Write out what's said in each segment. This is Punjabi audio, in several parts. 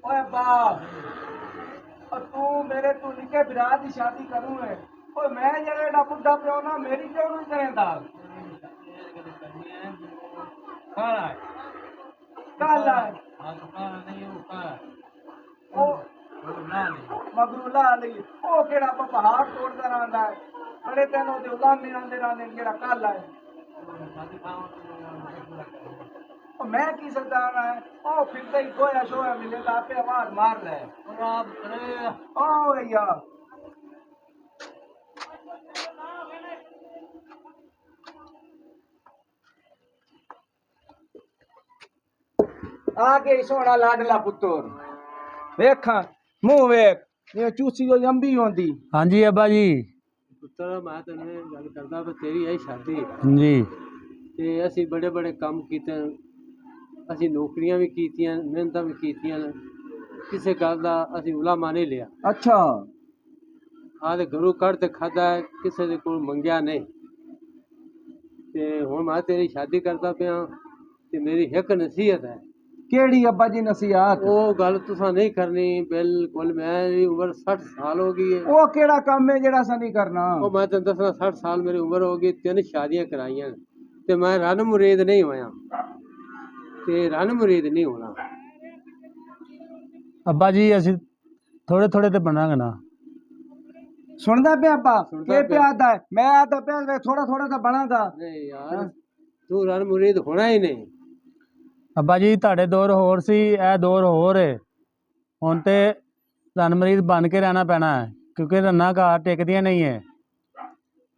ओए बाप और तू मेरे तू निके बिरा की शादी करूं है ओए मैं जेड़ा बुढ़ा पियो ना मेरी क्यों नहीं करेंदा हां कल ओ मगरूला अली ओ केड़ा पहाड़ तोड़दा रहंदा है बड़े दिन ओदे उलामे आंदे रहंदे जेड़ा कल है और मैं की सरदार है ओ फिरते ही गोया शोया मिले तो आपे आवाज मार ले ओ भैया आगे सोना लाडला पुत्तर वेखा मुंह वेख ये चूसी हो अंबी होंदी। हाँ जी अब्बा जी। पुत्र मैं तेने गल करदा कि तेरी है शादी जी ते असी बड़े बड़े काम कीते असी नौकरियां भी कीतियां मेहनतां भी कीतियां किसे गल दा असी उलामा नहीं लिया अच्छा आदे घरों कड़ ते खादा है किसे दे कोल मंगया नहीं ते हुण मैं तेरी शादी करदा पिया ते मेरी एक नसीहत है केड़ी अब्बा जी नसीहत वो गल तुसा नहीं करनी बिल्कुल मेरी उम्र 60 साल हो गई है ओ केड़ा काम है जेड़ा सा नहीं करना वो मैं तेन दसना 60 साल मेरी उम्र हो गई 3 शादियां कराइयां ते मैं रन मुरीद नहीं होया ते रन मुरीद नहीं होना अब्बा जी असी थोड़े थोड़े ते बनांगे ना। सुनदा पे अब्बा सुनदा के पे पिया। आता है मैं आता पे थोड़ा थोड़ा सा बनागा नहीं यार तू रन मुरीद होना ही नहीं अब्बा जी ਤੁਹਾਡੇ ਦੌਰ ਹੋਰ ਸੀ ਇਹ ਦੌਰ ਹੋਰ ਹੈ ਹੁਣ ਤੇ ਰਣ ਮਰੀਜ਼ ਬਣ ਕੇ ਰਹਿਣਾ ਪੈਣਾ ਹੈ ਕਿਉਂਕਿ ਰੰਨਾ ਘਰ ਟਿਕਦੀਆਂ ਨਹੀਂ ਹੈ।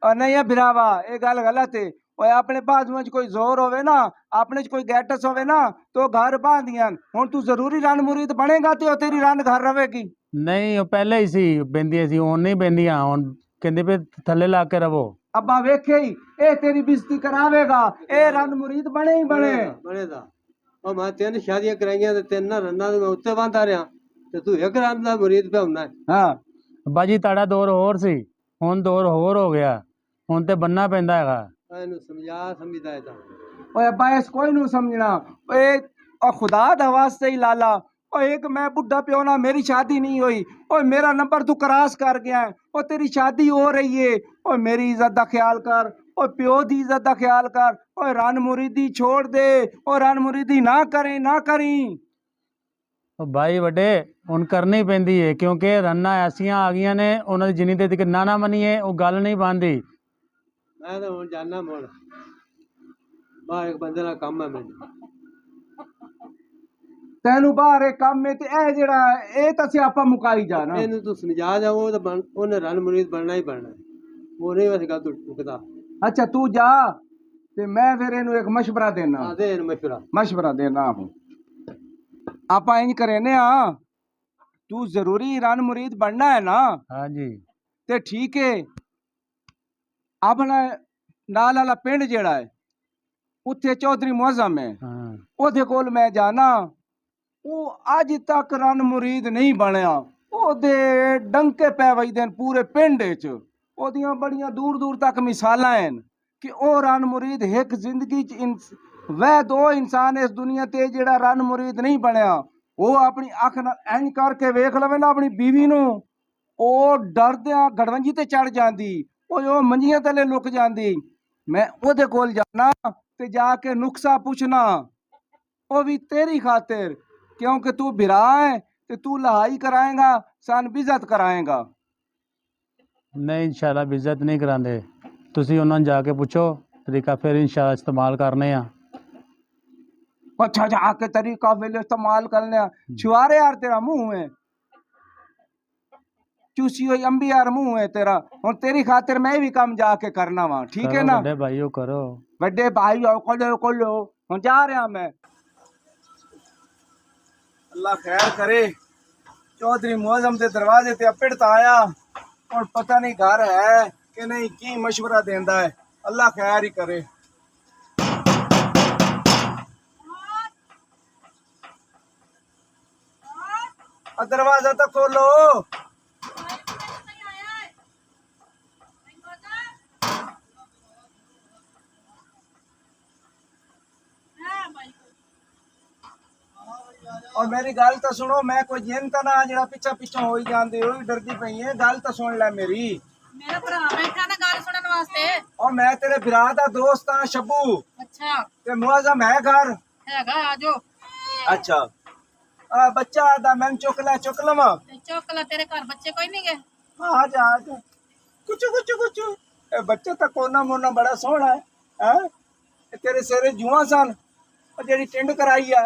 और नहीं है बिरावा ये गल गलत है ओए अपने बाजू च कोई जोर होवे ना अपने च कोई गैटस होवे ना तो घर बांधियां हुन तू जरूरी रन मुरीद बनेगा तो तेरी रन घर रवेगी ਨਹੀਂ ਉਹ ਪਹਿਲੇ ਹੀ ਸੀ ਬਹਿੰਦੀਆਂ ਸੀ ਹੁਣ ਨਹੀਂ ਬਹਿੰਦੀਆਂ ਹੁਣ ਕਹਿੰਦੇ ਵੀ ਥੱਲੇ ਲਾ ਕੇ ਰਵੋ। अब्बा वेखे ही ए तेरी बेइज्जती करावेगा ए रन मुरीद बने ही बने बनेगा और मैं 3 शादियां कराइयां ते 3 रन्ना मैं उत्ते बांधा रहा ते तू एक रन दा मुरीद पे होना है हाँ ਅੱਬਾ ਜੀ ਤੁਹਾਡਾ ਦੌਰ ਹੋਰ ਸੀ ਹੁਣ ਦੌਰ ਹੋਰ ਹੋ ਗਿਆ ਹੁਣ ਤੇ ਬੰਨਾ ਪੈਂਦਾ ਹੈਗਾ। ਇਹਨੂੰ ਸਮਝਾ ਸਮਝਦਾ ਹੈ ਤਾਂ ओए अब्बा इस कोई नहीं समझना ओए और खुदा दा वास्ते ही लाला ओए एक मैं बुढ़ा पियो ना मेरी शादी नहीं हुई ओए मेरा नंबर तू क्रॉस कर गया है ओ तेरी शादी हो रही है ओए मेरी इज्जत दा ख्याल कर ओए प्यो दी इज्जत दा ख्याल कर ओए रन मुरीदी छोड़ दे ओ रन मुरीदी ना करी ਉਹ ਭਾਈ ਵੱਡੇ ਹੁਣ ਕਰਨੀ ਪੈਂਦੀ ਹੈ ਕਿਉਂਕਿ ਰੰਨਾਂ ਐਸੀਆਂ ਆ ਗਈਆਂ ਨੇ ਉਹਨਾਂ ਦੀ ਜਿੰਨੀ ਦੇਰ ਤੱਕ ਨਾ ਮੰਨੀਏ ਉਹ ਗੱਲ ਨਹੀਂ ਬਣਦੀ। मैं तो हुण जाना मुड़ बाहर एक बंदे दा कम है मैनू ਤੈਨੂੰ ਬਾਹਰ ਇਹ ਕੰਮ ਹੈ ਤੇ ਇਹ ਜਿਹੜਾ ਇਹ ਤਾਂ ਸਿਆਪਾ ਮੁਕਾਈ ਜਾ ਨਾ ਇਹਨੂੰ ਤੂੰ ਸਮਝਾ ਜਾ ਉਹ ਤਾਂ ਉਹਨੇ ਰਲ ਮੁਰੀਦ ਬਣਨਾ ਹੀ ਬਣਨਾ ਉਹ ਨਹੀਂ ਵੈਸੇ ਗੱਲ ਤੂੰ ਟੁਕਦਾ ਅੱਛਾ ਤੂੰ ਜਾ ਤੇ ਮੈਂ ਫਿਰ ਇਹਨੂੰ ਇੱਕ ਮਸ਼ਵਰਾ ਦੇਣਾ ਆ ਦੇ ਇਹਨੂੰ ਮਸ਼ਵਰਾ ਦੇਣਾ ਆਪਾਂ ਇੰਜ ਕਰੇ ਆ ਤੂੰ ਜ਼ਰੂਰੀ ਰਨ ਮੁਰੀਦ ਬਣਨਾ ਹੈ ਨਾ हाँ जी ਤੇ ਠੀਕ ਹੈ ਆਪਣਾ ਨਾਲ ਵਾਲਾ ਪਿੰਡ ਜਿਹੜਾ ਹੈ ਉੱਥੇ ਚੌਧਰੀ ਮੁਅੱਜ਼ਮ ਹੈ हाँ ਉਹਦੇ ਕੋਲ ਮੈਂ ਜਾਣਾ ਉਹ ਅੱਜ ਤੱਕ ਰਨ ਮੁਰੀਦ ਨਹੀਂ ਬਣਿਆ ਉਹਦੇ ਡੰਕੇ ਪੈ ਵਜਦੇ ਨੇ ਪੂਰੇ ਪਿੰਡ 'ਚ ਉਹਦੀਆਂ ਬੜੀਆਂ ਦੂਰ ਦੂਰ ਤੱਕ ਮਿਸਾਲਾਂ ਹਨ ਕਿ ਉਹ ਰਨ ਮੁਰੀਦ ਇੱਕ ਜ਼ਿੰਦਗੀ 'ਚ ਵਹਿ ਦੋ ਇਨਸਾਨ ਇਸ ਦੁਨੀਆ ਤੇ ਜਿਹੜਾ ਰਨ ਮੁਰੀਦ ਨਹੀਂ ਬਣਿਆ ਉਹ ਆਪਣੀ ਅੱਖ ਨਾਲ ਇੰਜ ਕਰਕੇ ਵੇਖ ਲਵੇ ਨਾ ਆਪਣੀ ਬੀਵੀ ਨੂੰ ਉਹ ਡਰਦਿਆਂ ਗੜਵੰਜੀ ਤੇ ਚੜ ਜਾਂਦੀ ਉਹ ਮੰਜੀਆਂ ਥੱਲੇ ਲੁਕ ਜਾਂਦੀ ਮੈਂ ਉਹਦੇ ਕੋਲ ਜਾਣਾ ਤੇ ਜਾ ਕੇ ਨੁਕਸਾ ਪੁੱਛਣਾ ਉਹ ਵੀ तेरी खातिर क्योंकि तू बिरा है तो तू लहाई कराएगा सन बिजत कराएगा नहीं इंशाल्लाह बिज़त नहीं करांदे तुसी उन्होंने जाके पूछो तरीका फिर इंशाल्लाह इस्तेमाल करने आ। अच्छा जाके तरीका फिर इस्तेमाल करने छुआरे यार तेरा मुंह है चूसी हुई अंबी यार मुंह है तेरा और तेरी खातिर मैं भी काम जाके करना वहां ठीक है ना बड़े भाइयों करो बड़े भाई को लो हम जा रहे मैं अल्लाह खैर करे चौधरी मुअज्जम के दरवाजे ते पिड़ता आया और पता नहीं घर है कि नहीं की मशवरा देंदा है अल्लाह खैर ही करे दरवाजा तो खोलो और और मेरी गल तो सुनो, मैं कोई जिन तो ना जरा पिछा पिछा हो ही जांदे हो, डरदी पई है। गल तो सुन ले मेरी। मेरा भरा बैठा ना गल सुनने वास्ते। और मैं तेरे बिरा दा दोस्त हां शब्बू, अच्छा ते मुआजम है घर। हैगा आजो। अच्छा बच्चा दा मैं चुक लवा। चौकला तेरे घर बच्चे कोई नहीं गए? आ जा कुछ कुछ कुछ ए बच्चा तो कोना मोना बड़ा सोहना है। हैं तेरे सिरे जुआ सन और जेडी टिंड कराई है।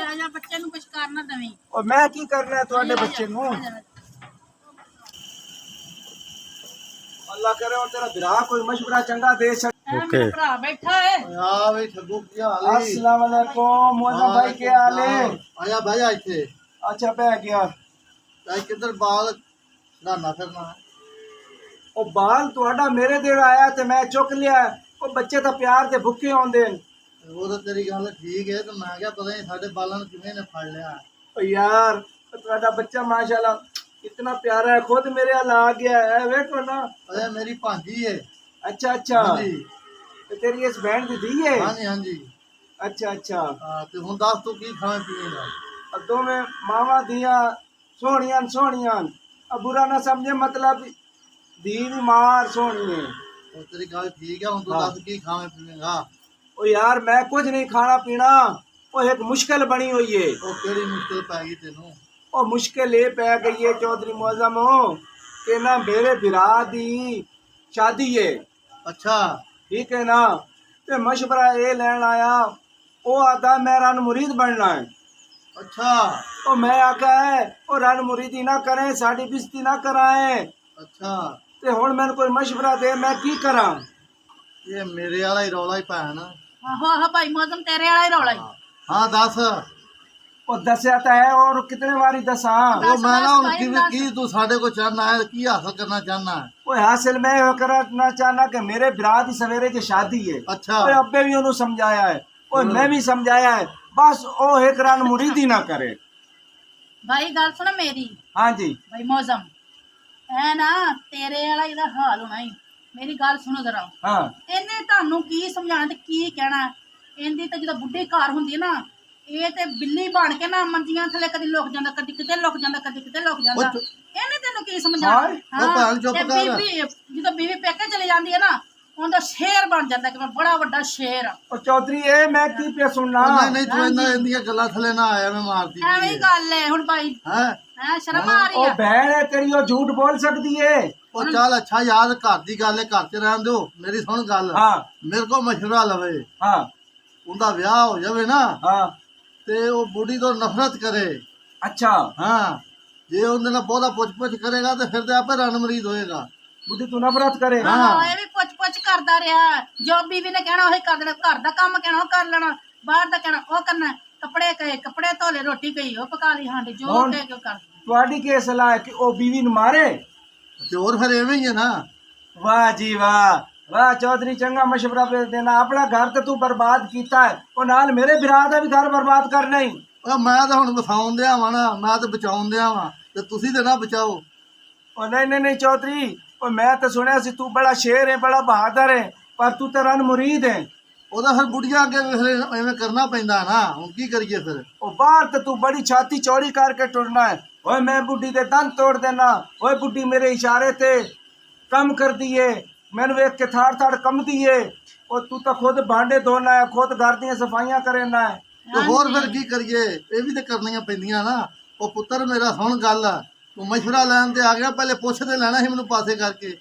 आजा बच्चे नु कुछ करना दवी। और मैं की करना है ਤੁਹਾਡੇ ਬੱਚੇ ਨੂੰ? अल्लाह करे और तेरा बिरा कोई मशवरा चंगा दे सके। ओके। भरा बैठा है। हाँ भाई ठगू क्या हाल है? अस्सलाम वालेकुम मोहम्मद भाई, क्या हाल है? आया भाई आए थे। अच्छा पै गया। भाई किधर बाल नहाना फिरना है? ਉਹ ਬਾਲ ਤੁਹਾਡਾ ਮੇਰੇ ਦੇਰ ਆਇਆ ਤੇ ਮੈਂ ਚੁੱਕ ਲਿਆ। ਉਹ ਬੱਚੇ ਤਾਂ ਪਿਆਰ ਦੇ ਭੁੱਖੇ ਆਉਂਦੇ ਨੇ। वो तो तेरी गल ठीक है, तो मैं क्या पता नहीं साढ़े बालों किमें ने फड़ लिया। ਉਹ ਯਾਰ ਤੁਹਾਡਾ ਬੱਚਾ ਮਾਸ਼ਾਅੱਲਾ इतना प्यारा है, खुद मेरे हाल आ गया है। देखो ना। अरे मेरी भांजी है। अच्छा अच्छा हाँ जी ਤੇ तेरी इस बहन दी धी है? हाँ जी हाँ जी। अच्छा अच्छा तो हुन दस तू की खावे पीएगा? अब दोवें मावा दियां सोहणियां सोहणियां। अब बुरा ना समझे, मतलब धी भी मार सोहनी है। तो तेरी गल ठीक है, हुन तू हाँ। दस की खावे पीएगा? ओ यार मैं कुछ नहीं खाना पीना, वो एक मुश्किल बनी हुई है। ओ केड़ी मुश्किल पै गई तेनू? ਉਹ ਮੁਸ਼ਕਿਲ ਇਹ ਪੈ ਗਈ ਹੈ ਚੌਧਰੀ ਮੁਅਜ਼ਮ ਕਿ ਨਾ ਮੇਰੇ ਬਿਰਾ ਦੀ ਸ਼ਾਦੀ ਹੈ। अच्छा ਠੀਕ ਹੈ ਨਾ, ਤੇ ਮਸ਼ਵਰਾ ਇਹ ਲੈਣ ਆਇਆ। ਉਹ ਆਦਾ ਮੈਂ ਰਨ ਮੁਰੀਦ ਬਣਨਾ ਹੈ। अच्छा ਉਹ ਮੈਂ ਆਖਿਆ ਹੈ ਉਹ ਰਨ ਮੁਰੀਦੀ ਨਾ ਕਰੇ, ਸਾਡੀ ਬਿਸਤੀ ਨਾ ਕਰਾਏ। अच्छा ਤੇ ਹੁਣ ਮੈਨੂੰ ਕੋਈ ਮਸ਼ਵਰਾ ਦੇ, ਮੈਂ ਕੀ ਕਰਾਂ? ये मेरे वाला ही रौला ही पैन। आहो आहो भाई मौसम तेरे वाला ही रौला ही। हाँ दस। ਉਹ ਦੱਸਿਆ ਤਾਂ ਹੈ, और कितने वारी दसां? वो मैं ना भाई, की दस। की तू साढ़े को चाहना है, की हासिल करना चाहना है? ਉਹ ਹਾਸਿਲ ਮੈਂ ਇਹ ਕਰਨਾ ਚਾਹਨਾ ਕਿ ਮੇਰੇ ਬਿਰਾ ਦੀ ਸਵੇਰੇ ਚ ਸ਼ਾਦੀ ਹੈ। अच्छा ਉਹ ਅੱਬੇ ਵੀ ਉਹਨੂੰ ਸਮਝਾਇਆ ਹੈ, ਉਹ ਮੈਂ ਵੀ ਸਮਝਾਇਆ ਹੈ, बस ਉਹ ਇੱਕ ਰਨ ਮੁਰੀਦੀ ਨਾ ਕਰੇ। भाई गल सुन मेरी। हाँ जी भाई मौसम है ना तेरे वाला ਇਹਦਾ ਹਾਲ ਹੋਣਾ ਹੀ। ਮੇਰੀ ਗੱਲ ਸੁਣੋ ਜ਼ਰਾ। हाँ ਇਹਨੇ ਤੁਹਾਨੂੰ ਕੀ ਸਮਝਾਣਾ ਤੇ ਕੀ ਕਹਿਣਾ? ਇਹਦੀ ਤਾਂ ਜਦੋਂ ਬੁੱਢੀ ਘਰ ਹੁੰਦੀ ਹੈ ਨਾ, ਇਹ ਤੇ ਬਿੱਲੀ ਬਣ ਕੇ ਨਾ ਮੰਜੀਆਂ ਥੱਲੇ ਕਦੀ ਲੁਕ ਜਾਂਦਾ, ਕਦੀ ਕਿਤੇ ਲੁਕ ਜਾਂਦਾ, ਕਦੀ ਕਿਤੇ ਲੁਕ ਜਾਂਦਾ। ਉਹ ਇਹਨੇ ਤੈਨੂੰ ਕੀ ਸਮਝਾਣਾ? ਉਹ ਭੈਣ ਚੁੱਪ ਤੇ ਕਰ। ਬੀਬੀ ਜਦੋਂ ਬੀਵੀ ਪੇਕੇ ਚਲੀ ਜਾਂਦੀ ਹੈ ਨਾ, ਉਹਦਾ ਸ਼ੇਰ ਬਣ ਜਾਂਦਾ ਕਿ ਮੈਂ ਬੜਾ ਵੱਡਾ ਸ਼ੇਰ ਆ। और चौधरी ये मैं की पे सुनना? नहीं नहीं तू इन्ना इंदिया गल्लां थले ना आया, मैं मारती ਐਵੇਂ ਹੀ ਗੱਲ ਹੈ ਹੁਣ ਭਾਈ। है। ਹੈ ਸ਼ਰਮ ਆ ਰਹੀ ओ ਆ। बहन है तेरी, वो झूठ बोल सकती है। ओ चल अच्छा याद घर दी गल है, घर च रहन दो। मेरी सुन गल, हाँ मेरे को मशवरा लवे, हाँ उनदा ब्याह हो जावे ना हाँ ते ओ बुढ़ी तो नफरत करे। अच्छा हाँ जे उनदे नाल बहुता पुछ पुछ करेगा तो फिर ते आपे रन मरीद होएगा। बुद्धि तू नफरत करे। हाँ। ਹਾਂ ਇਹ ਵੀ ਪੁੱਛ ਪੁੱਛ ਕਰਦਾ ਰਿਹਾ। ਜੋ ਬੀਵੀ ਨੇ ਕਹਿਣਾ ਉਹੀ ਕਰ ਦੇਣਾ, ਘਰ ਦਾ ਕੰਮ ਕਹਿਣਾ ਉਹ ਕਰ ਲੈਣਾ, ਬਾਹਰ ਦਾ ਕਹਿਣਾ ਉਹ ਕਰਨਾ, ਕੱਪੜੇ ਕਹੇ ਕੱਪੜੇ ਧੋ ਲੈ, ਰੋਟੀ ਕਹੀ ਉਹ ਪਕਾ ਲਈ, ਹਾਂਡੀ ਜੋ ਹੁਣ- ਕਹੇ ਉਹ ਕਰ। ਤੁਹਾਡੀ ਕੀ ਸਲਾਹ ਹੈ ਕਿ ਉਹ बीवी ਨੂੰ ਮਾਰੇ? ते और फिर एवें ही है ना। वाह जी वाह वाह चौधरी, चंगा मशवरा पे देना। अपना घर तो तू बर्बाद कीता है, और नाल मेरे बिरा दा भी घर बर्बाद कर नहीं। ओ मैं तो हुन बसाउन दिया वां ना, मैं तो बचाउन दिया वां, ते तुसी ते ना बचाओ। ओ नहीं नहीं नहीं चौधरी, ओ मैं तो सुनया सी तू बड़ा शेर है, बड़ा बहादुर है, पर तू तो रन मुरीद है। ਉਹਦਾ ਫਿਰ ਬੁੜੀਆਂ ਅੱਗੇ ਫਿਰ ਐਵੇਂ ਕਰਨਾ ਪੈਂਦਾ ਨਾ, ਹੁਣ ਕੀ ਕਰੀਏ ਫਿਰ? ओ बाहर तो तू बड़ी छाती चौड़ी करके टुरना है। ओए मैं बुढ़ी दे दंद तोड़ देना। ओए बुढ़ी मेरे इशारे ते कम कर दिए, मैंने वेख के थाड़ थाड़ कम दिए। और तू तो खुद भांडे धोना है, खुद घर दी सफाइयां करना है। ਤੇ ਹੋਰ ਫਿਰ ਕੀ ਕਰੀਏ? ਇਹ ਵੀ ਤੇ ਕਰਨੀਆਂ ਪੈਂਦੀਆਂ ਨਾ। ਉਹ ਪੁੱਤਰ ਮੇਰਾ ਸੁਣ ਗੱਲ, ਤੂੰ ਮਸ਼ਵਰਾ ਲੈਣ ਤੇ ਆ ਗਿਆ, ਪਹਿਲੇ ਪੁੱਛ ਤੇ ਲੈਣਾ ਸੀ ਮੈਨੂੰ ਪਾਸੇ ਕਰਕੇ।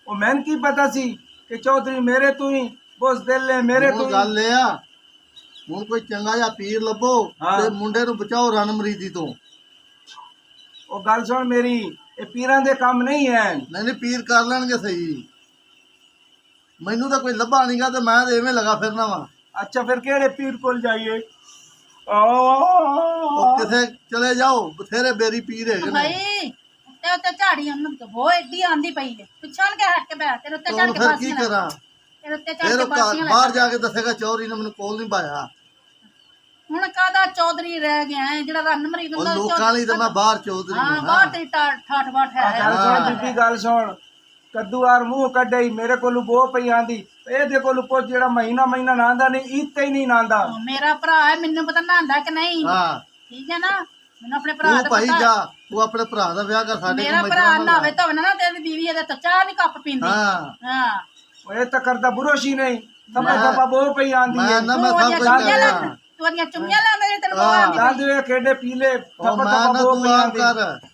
ओ मैंने की पता सी कि चौधरी मेरे तू ही बोस दिल है, मेरे ਹੁਣ तू ही। ਗੱਲ ਇਹ ਆ, ਹੁਣ ਕੋਈ ਚੰਗਾ ਜਿਹਾ ਪੀਰ ਲੱਭੋ ਹਾਂ। ਤੇ ਮੁੰਡੇ ਨੂੰ ਬਚਾਓ ਰਨ ਮਰੀਦੀ ਤੋਂ। ओ गल सुन मेरी, ये पीरां दे काम नहीं है। ਨਹੀਂ ਨਹੀਂ ਪੀਰ ਕਰ ਲੈਣਗੇ ਸਹੀ, ਮੈਨੂੰ ਤਾਂ ਕੋਈ ਲੱਭਾ ਨਹੀਂਗਾ ਤੇ ਮੈਂ ਤੇ ਐਵੇਂ ਲਗਾ ਫਿਰਨਾ ਵਾ। अच्छा फिर केड़े पीर कोल जाइए? ਉਹ ਕਿਥੇ ਚਲੇ ਜਾਓ, ਬਥੇਰੇ ਬੇਰੀ ਪੀਰ ਹੈਗੇ ਨੇ। ਭਾਈ ਤੇ ਉੱਤੇ ਝਾੜੀ ਉਹਨੂੰ ਤੇ ਬਹੁਤ ਏਡੀ ਆਂਦੀ ਪਈ ਹੈ, ਪਿੱਛੋਂ ਕੇ ਹਟ ਕੇ ਬੈਠ, ਤੇਰੇ ਉੱਤੇ ਤੇ ਚੜ ਹੁਣ ਕੇ ਫਿਰ ਕੀ ਬਾਸੀਆਂ ਕਰਾਂ? ਤੇਰੇ ਉੱਤੇ ਚੜ ਫਿਰ ਕੇ ਉਹ ਬਾਸੀਆਂ ਬਾਹਰ ਜਾ ਕੇ ਦੱਸੇਗਾ ਚੌਧਰੀ ਨੇ ਮੈਨੂੰ ਕੋਲ ਨਹੀਂ ਪਾਇਆ। ਹੁਣ ਕਾਹਦਾ ਚੌਧਰੀ ਰਹਿ ਗਿਆ ਹੈ ਜਿਹੜਾ ਰੰਨ ਮਰੀਦ ਉਹ ਹੁੰਦਾ ਲੋਕਾਂ ਲਈ ਤਾਂ ਮੈਂ ਬਾਹਰ ਚੌਧਰੀ ਹਾਂ ਹਾਂ। ਬਾਹਰ ਤੇਰੀ ਠਾਠ ਬਾਠ आ ਹੈ। गल सुन बीबी, गल सुन। ਕੱਦੂਆਰ ਮੂੰਹ ਕੱਢੇ ਹੀ ਮੇਰੇ ਕੋਲ ਬੋ ਪਈ ਆਂਦੀ ਇਹਦੇ ਕੋਲ ਪੁੱਛ ਜਿਹੜਾ ਮਹੀਨਾ ਨਾਂਦਾ ਨਹੀਂ ਇੱਕ ਹੀ ਨਹੀਂ ਨਾਂਦਾ। ਮੇਰਾ ਭਰਾ ਹੈ, ਮੈਨੂੰ ਪਤਾ ਨਹਾਉਂਦਾ ਕਿ ਨਹੀਂ। ਹਾਂ ਠੀਕ ਹੈ ਨਾ, ਮੈਨੂੰ ਆਪਣੇ ਭਰਾ ਤੂੰ ਦਾ ਭਾਈ ਪਤਾ। ਜਾ ਤੂੰ ਆਪਣੇ ਭਰਾ ਦਾ ਵਿਆਹ ਕਰ ਸਾਡੇ ਮੇਰਾ ਭਰਾ ਨਹਾਵੇ ਧੋਵੇ ਨਾ ਤੇਰੀ ਬੀਵੀ ਇਹਦੇ ਤਾਂ ਚਾਹ ਨਹੀਂ ਕੱਪ ਪੀਂਦੀ। ਹਾਂ ਉਹ ਇਹ ਤਾਂ ਕਰਦਾ ਬੁਰੋਸ਼ੀ ਨਹੀਂ ਸਮਝ ਦਬਾ ਬੋ ਪਈ ਆਂਦੀ ਮੈਂ ਹੈ ਨਾ ਮੈਂ ਸਭ ਕੁਝ ਕਰ ਰਿਹਾ। ਤੂੰ ਉਹਦੀਆਂ ਚੁੰਮੀਆਂ ਲੈਂਦਾ ਜੇ ਤੈਨੂੰ ਪਤਾ ਆਂਦੀ ਦੰਦ ਵੇ ਕਿਹੜੇ ਪੀਲੇ ਉਹ ਮੈਂ ਨਾ ਬੋ ਤੂੰ ਪਈ ਆਪ ਆਂਦੀ। ਕਰ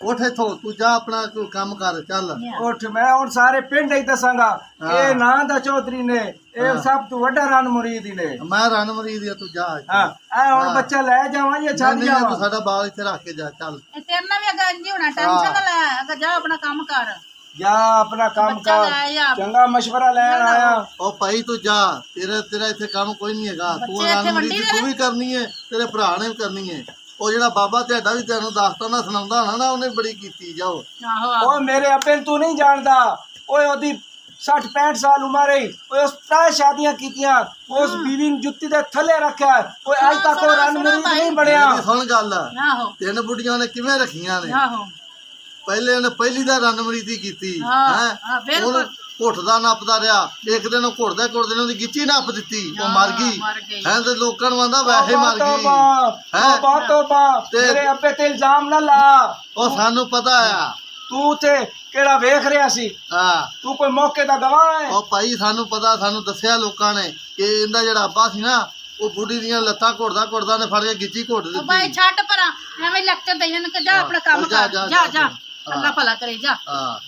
ਉੱਠ ਇੱਥੋਂ ਤੂੰ ਜਾ ਆਪਣਾ ਕੋਈ ਕੰਮ ਕਰ ਚੱਲ। ਉੱਠ ਮੈਂ ਹੁਣ ਸਾਰੇ ਪਿੰਡ ਹੀ ਦੱਸਾਂਗਾ ਇਹ ਨਾਂ ਦਾ ਚੌਧਰੀ ਨੇ ਇਹ ਸਭ ਤੋਂ ਵੱਡਾ ਰਨ ਮੁਰੀਦ ਹੀ ਨੇ। ਮੈਂ ਰਣ ਮਰੀਦ ਆ ਤੂੰ ਜਾ ਹਾਂ ਇਹ ਹੁਣ ਬੱਚਾ ਲੈ ਜਾਵਾਂ ਜਾਂ ਛੱਡ ਨਹੀਂ ਜਾਵਾਂ? ਤੂੰ ਸਾਡਾ ਬਾਲ ਇੱਥੇ ਰੱਖ ਕੇ ਜਾ ਚੱਲ। ਇਹ ਤੇਰੇ ਨਾਲ ਵੀ ਅੱਗੇ ਇੰਝ ਹੀ ਹੋਣਾ, ਟੈਨਸ਼ਨ ਨਾ ਲੈ, ਅੱਗੇ ਜਾ ਆਪਣਾ ਕੰਮ ਕਰ। ਜਾ ਆਪਣਾ ਕੰਮ ਬੱਚਾ ਕਰ ਲੈ ਜਾ। ਚੰਗਾ ਮਸ਼ਵਰਾ ਲੈਣ ਆਇਆ। ਉਹ ਭਾਈ ਤੂੰ ਜਾ ਤੇਰਾ ਇੱਥੇ ਕੰਮ ਕੋਈ ਨਹੀਂ ਹੈਗਾ। ਤੂੰ ਬੱਚੇ ਇੱਥੇ ਰਣ ਮਰੀਦ ਵੰਡੀ ਤੂੰ ਵੀ ਕਰਨੀ ਹੈ ਤੇਰੇ ਭਰਾ ਨੇ ਵੀ ਕਰਨੀ ਹੈ। ਉਹ ਜਿਹੜਾ ਬਾਬਾ ਤੁਹਾਡਾ ਵੀ ਤੈਨੂੰ ਦਾਸਤਾਂ ਨਾ ਸੁਣਾਉਂਦਾ ਹੋਣਾ ਨਾ ਉਹਨੇ ਬੜੀ ਕੀਤੀ ਜਾਓ। ਆਹੋ ਆਹੋ। ਉਹ ਮੇਰੇ ਅੱਬੇ ਨੂੰ ਤੂੰ ਨਹੀਂ ਜਾਣਦਾ ਓਏ ਉਹਦੀ 60-65 ਸਾਲ ਉਮਰ ਹੈ ਓਏ ਉਸ ਤਰਾਂ ਸ਼ਾਦੀਆਂ ਕੀਤੀਆਂ ਉਸ ਬੀਵੀ ਨੂੰ ਜੁੱਤੀ ਦੇ ਥੱਲੇ ਰੱਖਿਆ ਓਏ ਅੱਜ ਤੱਕ ਉਹ ਰਨ ਮੁਰੀਦ ਨਹੀਂ ਬਣਿਆ। ਮੇਰੀ ਸੁਣ ਗੱਲ ਆਹੋ 3 ਬੁੱਢੀਆਂ ਨੇ ਕਿਵੇਂ ਰੱਖੀਆਂ ਨੇ। ਆਹੋ ਪਹਿਲੇ ਉਹਨੇ ਪਹਿਲੀ ਦਾ ਰਨ ਮਰੀਦੀ ਕੀਤੀ ਹਾਂ, ਹੈ ਹਾਂ, ਬਿਲਕੁਲ। ਉਹਨੂੰ ਘੁੱਟਦਾ ਨੱਪਦਾ ਰਿਹਾ। ਇੱਕ ਦਿਨ ਉਹ ਘੁੱਟਦੇ ਉਹਦੀ ਗਿੱਚੀ ਨੱਪ ਦਿੱਤੀ ਉਹ ਮਰ ਗਈ ਮਰ ਗਈ। ਹੈ ਤੇ ਲੋਕਾਂ ਨੂੰ ਆਂਦਾ ਵੈਸੇ ਮਰ ਗਈ। ਤੋਬਾ ਤੇ- ਮੇਰੇ ਅੱਬੇ ਤੇ ਇਲਜ਼ਾਮ ਨਾ ਲਾ। ਉਹ ਸਾਨੂੰ ਪਤਾ ਆ ਤੂੰ ਤੇ ਕਿਹੜਾ ਵੇਖ ਰਿਹਾ ਸੀ? ਹਾਂ ਤੂੰ ਕੋਈ ਮੌਕੇ ਦਾ ਗਵਾਹ ਹੈ? ਉਹ ਭਾਈ ਸਾਨੂੰ ਪਤਾ ਸਾਨੂੰ ਦੱਸਿਆ ਲੋਕਾਂ ਨੇ ਕਿ ਇਹਦਾ ਜਿਹੜਾ ਅੱਬਾ ਸੀ ਨਾ ਉਹ ਬੁੱਢੀ ਦੀਆਂ ਲੱਤਾਂ ਘੁੱਟਦਾ ਨੇ ਫੜ ਕੇ ਗਿੱਚੀ ਘੁੱਟ ਉਹ ਬਾਈ ਦਿੱਤੀ। ਛੱਡ ਪਰਾਂ, ਐਵੇਂ ਲੈਕਚਰ ਦੇਈ ਜਾਣ ਕਿ ਜਾ ਆਪਣਾ ਕੰਮ ਜਾ, ਕਰ। ਜਾ, ਜਾ ਜਾ। ਜਾ ਅੱਲਾ ਭਲਾ ਕਰੇ ਜਾ। ਹਾਂ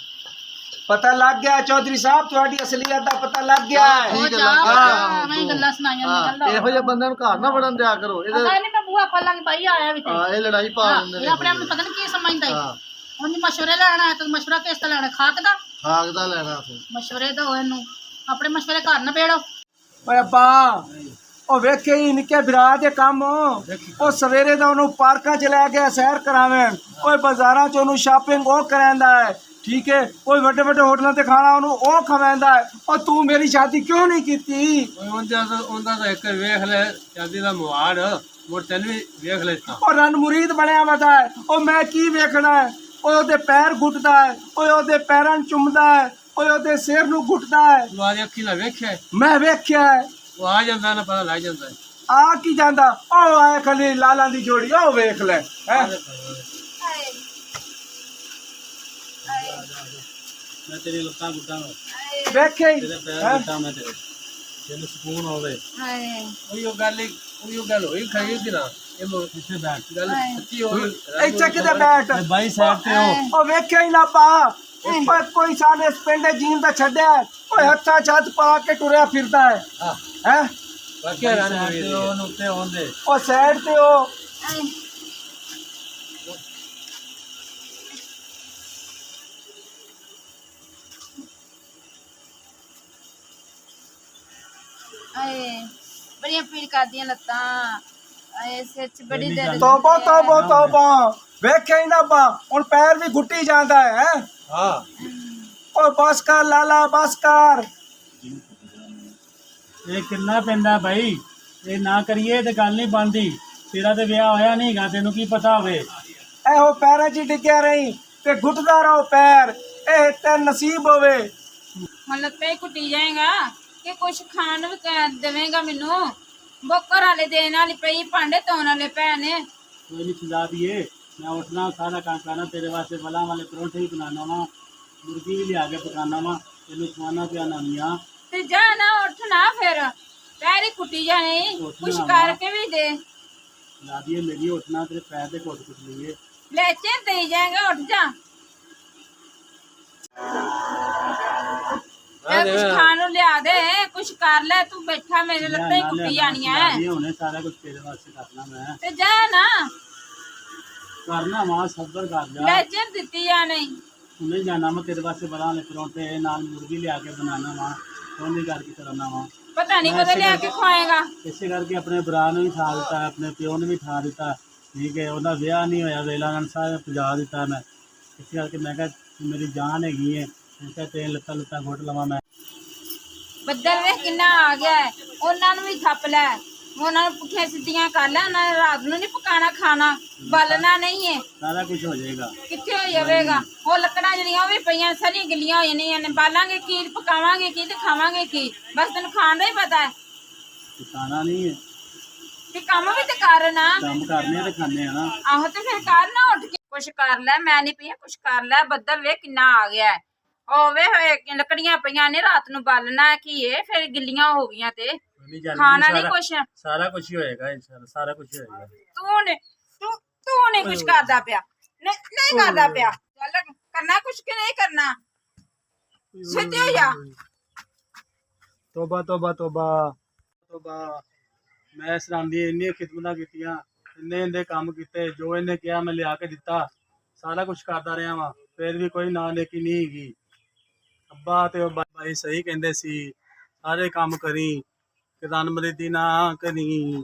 ਪਤਾ ਲੱਗ ਗਿਆ ਚੌਧਰੀ ਸਾਹਿਬ ਤੁਹਾਡੀ ਅਸਲੀਅਤ ਦਾ ਪਤਾ ਲੱਗ ਗਿਆ ਹੈ। ਉਹ ਠੀਕ ਹੈ, ਜਾ ਲੱਗ ਗਿਆ। ਐਵੇਂ ਗੱਲਾਂ ਸੁਣਾਈਆਂ ਹਾਂ ਨਹੀਂ ਇਹੋ ਜਿਹੇ ਬੰਦਿਆਂ ਨੂੰ ਘਰ ਨਾ ਵੜਨ ਦਿਆ ਕਰੋ। ਇਹਦੇ ਪਤਾ ਨਹੀਂ ਮੈਂ ਬੂਹਾ ਖੋਲਾਂਗੀ ਬਾਈ ਆਇਆ ਵੀ ਤੇ ਹਾਂ ਇਹ ਲੜਾਈ ਪਾ ਹਾਂ, ਦਿੰਦੇ ਇਹ ਆਪਣੇ ਆਪ ਨੂੰ ਪਤਾ ਨਹੀਂ ਕੀ ਸਮਝਦਾ ਹੈ। ਹਾਂ ਉਹਨੇ ਮਸ਼ਵਰੇ ਲੈਣਾ ਹੈ ਤਾਂ ਮਸ਼ਵਰਾ ਕਿਸ ਤਰ੍ਹਾਂ ਲੈਣਾ, ਖਾਕ ਦਾ ਖਾਕ ਦਾ ਲੈਣਾ ਤੂੰ। ਮਸ਼ਵਰੇ ਦੋ ਇਹਨੂੰ, ਆਪਣੇ ਮਸ਼ਵਰੇ ਘਰ ਨਾ ਬੇੜੋ। ਓਏ ਅੱਬਾ ਉਹ ਵੇਖੇ ਹੀ ਨਿੱਕੇ ਭਰਾ ਦੇ ਕੰਮ ਉਹ ਸਵੇਰੇ ਦਾ ਉਹਨੂੰ ਪਾਰਕਾਂ ਚ ਲੈ ਕੇ ਸੈਰ ਕਰਾਵਣ ਓਏ ਬਾਜ਼ਾਰਾਂ ਚ ਉਹਨੂੰ ਸ਼ਾਪਿੰਗ ਉਹ ਕਰਾਂਦਾ ਹੈ। ਠੀਕ ਹੈ ਕੋਈ ਵੱਡੇ ਹੋਟਲਾਂ ਤੇ ਖਾਣਾ ਉਹਨੂੰ ਉਹ ਖਵਾਉਂਦਾ ਹੈ। ਉਹ ਤੂੰ ਮੇਰੀ ਸ਼ਾਦੀ ਕਿਉਂ ਨਹੀਂ ਕੀਤੀ? ਉਹਦਾ ਤਾਂ ਇੱਕ ਵੇਖ ਲੈ ਸ਼ਾਦੀ ਦਾ ਮੁਹਾੜ ਮੁੜ ਤੈਨੂੰ ਵੀ ਵੇਖ ਲੈ ਤਾਂ। ਉਹ ਰਨ ਮੁਰੀਦ ਬਣਿਆ ਵਦਾ ਹੈ। ਉਹ ਮੈਂ ਕੀ ਵੇਖਣਾ ਹੈ? ਓਏ ਉਹਦੇ ਪੈਰ ਘੁੱਟਦਾ ਹੈ, ਓਏ ਉਹਦੇ ਪੈਰਾਂ ਨੂੰ ਚੁੰਮਦਾ ਹੈ, ਓਏ ਉਹਦੇ ਸਿਰ ਨੂੰ ਘੁੱਟਦਾ ਹੈ। ਤੂੰ ਆਦੀ ਅੱਖੀ ਨਾਲ ਵੇਖਿਆ ਮੈਂ ਵੇਖਿਆ ਹੈ। ਉਹ ਆ ਜਾਂਦਾ ਨਾ ਪਤਾ ਲੱਗ ਜਾਂਦਾ ਹੈ। ਆ ਕੀ ਜਾਂਦਾ ਉਹ ਆਏ ਖਲੀ ਲਾਲਾਂ ਦੀ ਜੋੜੀ ਉਹ ਵੇਖ ਲੈ ਹੈ। ਮੈਂ ਤੇਰੀ ਲੱਤਾਂ ਗੁੱਟਾਂਗਾ, ਵੇਖੇ ਹੀ ਤੇਰੇ ਪੈਰ ਹੈਂ? ਗੁੱਟਾਂ ਮੈਂ ਤੇਰੇ, ਤੈਨੂੰ ਸਕੂਨ ਹੋਵੇ। ਉਹੀ ਗੱਲ ਹੋਈ ਖਾਈ ਦੀ ਨਾ ਇਹ ਇੱਥੇ ਬੈਠ। ਗੱਲ ਸੱਚੀ ਹੋਈ। ਇੱਥੇ ਕਿਤੇ ਬੈਠ ਤੇ ਬਾਈ ਸਾਈਡ ਤੇ ਹੋ। ਉਹ ਵੇਖਿਆ ਹੀ ਨਾ ਪਾ ਓਏ ਕੋਈ ਸਾਡੇ ਇਸ ਪਿੰਡ ਜੀਨ ਦਾ ਛੱਡਿਆ ਹੈ। ਓਏ ਹੱਥਾਂ ਛੱਤ ਪਾ ਕੇ ਟੁਰਿਆ ਫਿਰਦਾ ਹੈ ਹਾਂ ਹੈ। ਵਾਕਿਆ ਰਾਨ ਸਾਈਡ ਹੋਈ ਤੇ ਦੀ ਉਹਨੂੰ ਉੱਤੇ ਆਉਂਦੇ। ਉਹ ਸਾਈਡ ਤੇ ਉਹ ਆਏ ਬੜੀਆਂ ਪੀੜ ਕਰਦੀਆਂ ਲੱਤਾਂ। ਆਏ ਸਿਰ 'ਚ ਬੜੀ ਦਰਦ ਤੋਬਾ ਵੇਖਿਆ ਹੀ ਨਾ ਪਾ ਹੁਣ ਪੈਰ ਵੀ ਘੁੱਟੀ ਜਾਂਦਾ ਹੈ ਹੈਂ? ਹਾਂ ਓਏ ਬਸ ਕਰ ਲਾਲਾ ਬਸ ਕਰ। ਇਹ ਕਿੰਨਾ ਪੈਂਦਾ ਬਾਈ, ਇਹ ਨਾ ਕਰੀਏ ਤੇ ਗੱਲ ਨਹੀਂ ਬਣਦੀ। ਤੇਰਾ ਤੇ ਵਿਆਹ ਹੋਇਆ ਨਹੀਂ ਹੈਗਾ, ਤੈਨੂੰ ਕੀ ਪਤਾ ਹੋਵੇ। ਇਹੋ ਪੈਰਾਂ 'ਚ ਡਿੱਗਿਆ ਰਹੀ ਤੇ ਘੁੱਟਦਾ ਰਹੋ ਪੈਰ ਇਹ ਤੇ ਨਸੀਬ ਹੋਵੇ। ਹੁਣ ਲੱਤਾਂ ਕੁੱਟੀ ਜਾਏਗਾ ਕਿ ਕੁਛ ਖਾਣ ਨੂੰ ਵੀ ਦੇਵੇਂਗਾ ਮੈਨੂੰ? ਬੋਕਰ ਵਾਲੇ ਦੇਣ ਵਾਲੀ ਪਈ, ਭਾਂਡੇ ਧੋਣ ਵਾਲੇ ਪੈ ਨੇ। ਕੋਈ ਨਹੀਂ ਖਿਲਾ ਦੀਏ, मैं उठना सारा काम करना तेरे वास्ते बला वाले परोठे ही बनाना वा, मुर्गी भी लिया के पकाना वा, तेन खवाना पियाना नहीं आ। ते जा ना उठना फिर पैर ही कुटी जाने, कुछ करके भी दे। ला दिए मेरी उठना, तेरे पैर से घुट कुट लिए लेक्चर दे जाएगा, उठ जा। कुछ खानू लिया दे, कुछ कर ले, तू बैठा मेरे लत्ते ही कुटी जानी है। होने सारा कुछ तेरे वास्ते करना मैं। ते जा ना करना वहाँ सबर कर जा। लेक्चर दिती या नहीं उन्हें जाना मैं तेरे वास्ते बड़ा वाले परोठे नाल मुर्गी लिया के बनाना वहाँ, सोनी करके कराना वहाँ। पता नहीं कदे लिया के खुआएगा। इसे करके अपने भरा ने भी ठा दिता है, अपने प्यो ने भी ठा दिता। ठीक है, उन्हें विआह नहीं होया, वेला सारा पुजा दिता मैं। इस करके मैं कहा मेरी जान हैगी है, मैं तेन लत्ता लुत्ता घुट लवा मैं। ਬੱਦਲ ਵੇਖ ਕਿੰਨਾ ਆ ਗਿਆ ਹੈ, ਉਹਨਾਂ ਨੂੰ ਵੀ ਥੱਪ ਲੈ। ਉਹਨਾਂ ਨੂੰ ਪੁੱਠੀਆਂ ਸਿੱਧੀਆਂ ਕਰ ਲੈ, ਉਹਨਾਂ ਨੇ ਰਾਤ ਨੂੰ ਨਹੀਂ ਪਕਾਣਾ ਖਾਣਾ, ਬਾਲਣਾ ਨਹੀਂ ਹੈ। ਸਾਰਾ ਕੁਝ ਹੋ ਜਾਏਗਾ। ਕਿੱਥੇ ਹੋ ਜਾਵੇਗਾ? ਉਹ ਲੱਕੜਾਂ ਜਿਹੜੀਆਂ ਉਹ ਵੀ ਪਈਆਂ ਸਾਰੀਆਂ ਗਿੱਲੀਆਂ ਹੋ ਜਾਣੀਆਂ ਨੇ, ਬਾਲਾਂਗੇ ਕੀ, ਪਕਾਵਾਂਗੇ ਕੀ ਤੇ ਖਾਵਾਂਗੇ ਕੀ? ਬਸ ਤੈਨੂੰ ਖਾਣ ਦਾ ਹੀ ਪਤਾ ਹੈ। ਖਾਣਾ ਨਹੀਂ ਹੈ ਤੇ ਕੰਮ ਵੀ ਤੇ ਕਰ ਨਾ, ਕੰਮ ਕਰਨੇ ਆ ਤੇ ਖਾਣੇ ਆ ਨਾ। ਆਹੋ ਤੇ ਫਿਰ ਕਰ ਨਾ, ਉੱਠ ਕੇ ਕੁਛ ਕਰ ਲੈ। ਮੈਂ ਨਹੀਂ ਪਈ, ਕੁਛ ਕਰ ਲੈ। ਬੱਦਲ ਵੇ ਕਿੰਨਾ ਆ ਗਿਆ ਹੈ, ਉਹ ਵੇ ਹੋਏ ਲੱਕੜੀਆਂ ਪਈਆਂ ਨੇ, ਰਾਤ ਨੂੰ ਬਾਲਣਾ ਕੀ ਏ, ਫਿਰ ਗਿੱਲੀਆਂ ਹੋ ਗਈਆਂ ਤੇ ਖਾਣਾ ਨਹੀਂ ਕੁਛ। ਸਾਰਾ ਕੁਝ ਹੀ ਹੋਏਗਾ ਇਨਸ਼ਾਅੱਲਾ, ਸਾਰਾ ਕੁਝ ਹੋਏਗਾ। ਤੂੰ ਨਹੀਂ ਕੁਛ ਕਰਦਾ ਪਿਆ, ਨਹੀਂ ਕਰਦਾ ਪਿਆ। ਚੱਲ ਕਰਨਾ ਕੁਛ ਕਿ ਨਹੀਂ ਕਰਨਾ, ਸਿੱਧੇ ਹੋ ਜਾ। ਤੋਬਾ ਤੋਬਾ ਤੋਬਾ ਤੋਬਾ। ਮੈਂ ਸਰਾਂ ਦੀ ਇੰਨੀ ਖਿਦਮਤਾਂ ਕੀਤੀਆਂ, ਇੰਨੇ ਕੰਮ ਕੀਤੇ, ਜੋ ਇਹਨੇ ਕਿਹਾ ਮੈਂ ਲਿਆ ਕੇ ਦਿੱਤਾ, ਸਾਰਾ ਕੁਝ ਕਰਦਾ ਰਿਹਾ ਵਾਂ, ਫਿਰ ਵੀ ਕੋਈ ਨਾ ਨੇਕੀ ਨਹੀਂ ਹੈਗੀ। ਅੱਬਾ ਤੇ ਭਾਈ ਸਹੀ ਕਹਿੰਦੇ ਸੀ, ਸਾਰੇ ਕੰਮ ਕਰੀ, ਰਣ ਮਰੀਦੀ ਨਾ ਕਰੀ।